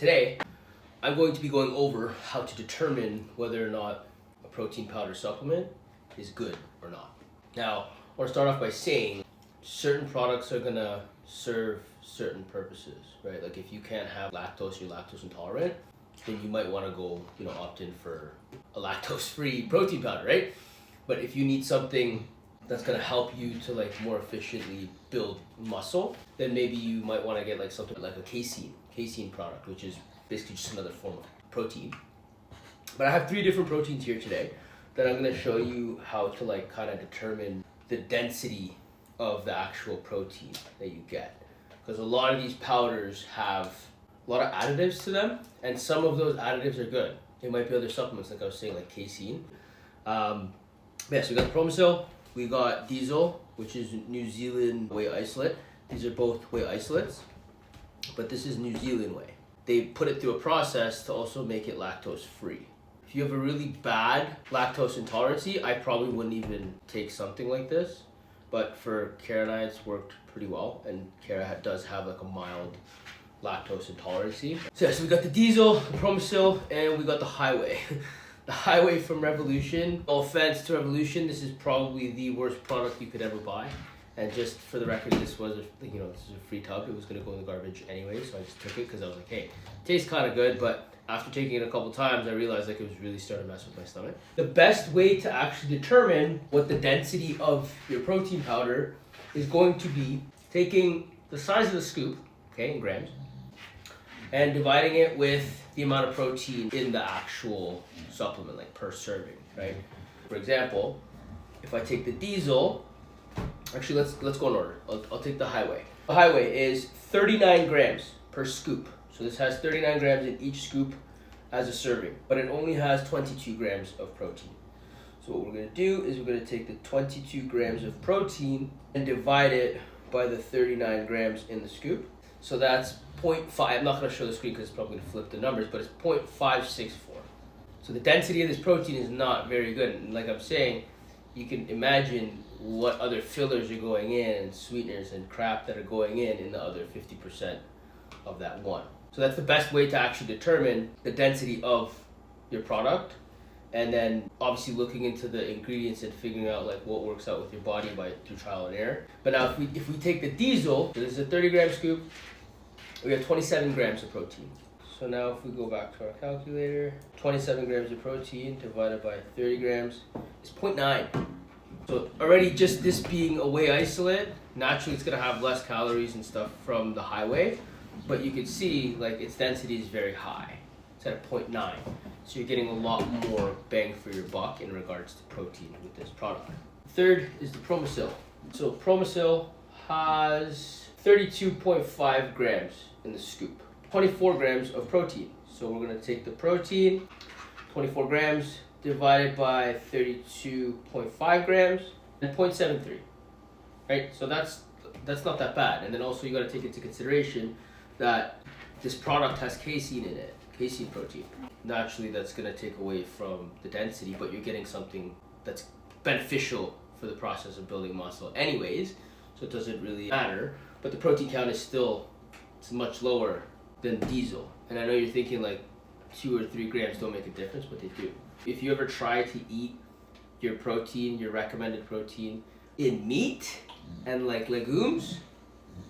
Today, I'm going to be going over how to determine whether or not a protein powder supplement is good or not. Now, I want to start off by saying certain products are going to serve certain purposes, right? Like if you can't have lactose, you're lactose intolerant, then you might want to go, opt in for a lactose-free protein powder, right? But if you need something that's going to help you to more efficiently build muscle, then maybe you might want to get something like a casein product, which is basically just another form of protein. But I have 3 different proteins here today that I'm going to show you how to kind of determine the density of the actual protein that you get. Because a lot of these powders have a lot of additives to them, and some of those additives are good. It might be other supplements, like I was saying, like casein. So we got the Promisil, we got Diesel, which is New Zealand whey isolate. These are both whey isolates, but this is New Zealand whey. They put it through a process to also make it lactose free. If you have a really bad lactose intolerance, I probably wouldn't even take something like this. But for Kara and I, it's worked pretty well, and Kara does have a mild lactose intolerance. So we got the Diesel, the Promisil, and we got the Highway. The Highway from Revolution. No offense to Revolution, this is probably the worst product you could ever buy. And just for the record, this was this is a free tub. It was gonna go in the garbage anyway, so I just took it because I was like, hey, it tastes kind of good, but after taking it a couple times, I realized it was really starting to mess with my stomach. The best way to actually determine what the density of your protein powder is going to be taking the size of the scoop, okay, in grams, and dividing it with the amount of protein in the actual supplement, like per serving, right? For example, if I take the Diesel, actually let's go in order. I'll take the Highway. The Highway is 39 grams per scoop. So this has 39 grams in each scoop as a serving, but it only has 22 grams of protein. So what we're gonna do is we're gonna take the 22 grams of protein and divide it by the 39 grams in the scoop. So that's 0.5, I'm not gonna show the screen because it's probably gonna flip the numbers, but it's 0.564. So the density of this protein is not very good. And like I'm saying, you can imagine what other fillers are going in and sweeteners and crap that are going in the other 50% of that one. So that's the best way to actually determine the density of your product, and then obviously looking into the ingredients and figuring out what works out with your body through trial and error. But now if we take the Diesel, so this is a 30-gram scoop, we have 27 grams of protein. So now if we go back to our calculator, 27 grams of protein divided by 30 grams is 0.9. So already just this being a whey isolate, naturally it's gonna have less calories and stuff from the Highway, but you can see its density is very high. It's at a 0.9. So you're getting a lot more bang for your buck in regards to protein with this product. Third is the Promisil. So Promisil has 32.5 grams in the scoop. 24 grams of protein. So we're gonna take the protein, 24 grams, divided by 32.5 grams, and 0.73, right? So that's not that bad. And then also you gotta take into consideration that this product has casein in it, casein protein. Naturally that's gonna take away from the density, but you're getting something that's beneficial for the process of building muscle anyways, so it doesn't really matter. But the protein count is still, it's much lower than Diesel. And I know you're thinking 2 or 3 grams don't make a difference, but they do. If you ever try to eat your protein, your recommended protein, in meat and legumes,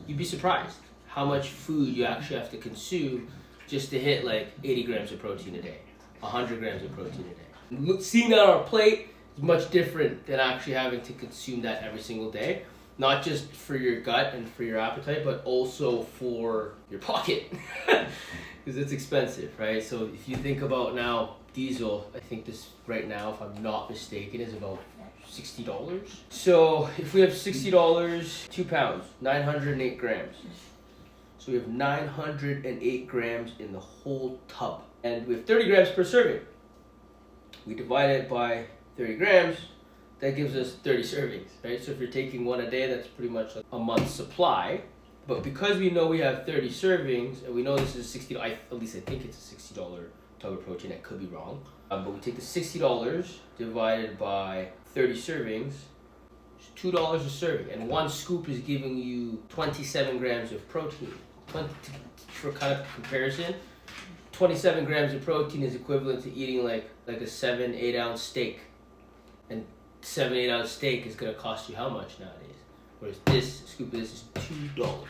you'd be surprised how much food you actually have to consume just to hit 80 grams of protein a day, 100 grams of protein a day. Seeing that on a plate is much different than actually having to consume that every single day. Not just for your gut and for your appetite, but also for your pocket, because it's expensive, right? So if you think about now, Diesel, I think this right now, if I'm not mistaken, is about $60. So if we have $60, 2 pounds, 908 grams. So we have 908 grams in the whole tub. And we have 30 grams per serving. We divide it by 30 grams, that gives us 30 servings, right? So if you're taking one a day, that's pretty much a month's supply. But because we know we have 30 servings, and we know this is at least I think it's a $60 tub of protein, I could be wrong. But we take the $60 divided by 30 servings, it's $2 a serving. And one scoop is giving you 27 grams of protein. For kind of comparison, 27 grams of protein is equivalent to eating like a 7-8 ounce steak, and 7-8 ounce steak is gonna cost you how much nowadays? Whereas this scoop of this is $2.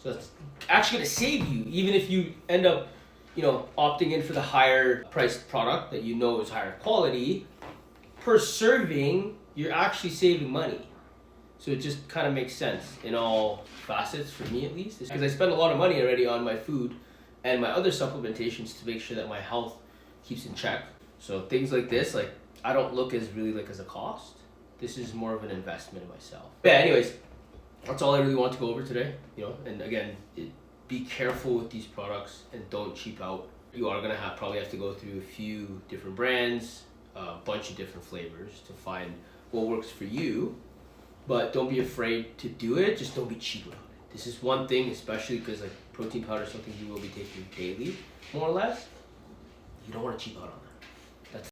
So that's actually gonna save you, even if you end up, opting in for the higher priced product that you know is higher quality. Per serving, you're actually saving money. So it just kind of makes sense in all facets, for me at least, because I spend a lot of money already on my food and my other supplementations to make sure that my health keeps in check. So things like this, like, I don't look as really like as a cost. This is more of an investment in myself. But yeah, anyways, that's all I really want to go over today. And again, be careful with these products and don't cheap out. You are gonna probably have to go through a few different brands, a bunch of different flavors to find what works for you. But don't be afraid to do it. Just don't be cheap about it. This is one thing, especially because like protein powder is something you will be taking daily, more or less. You don't want to cheap out on that.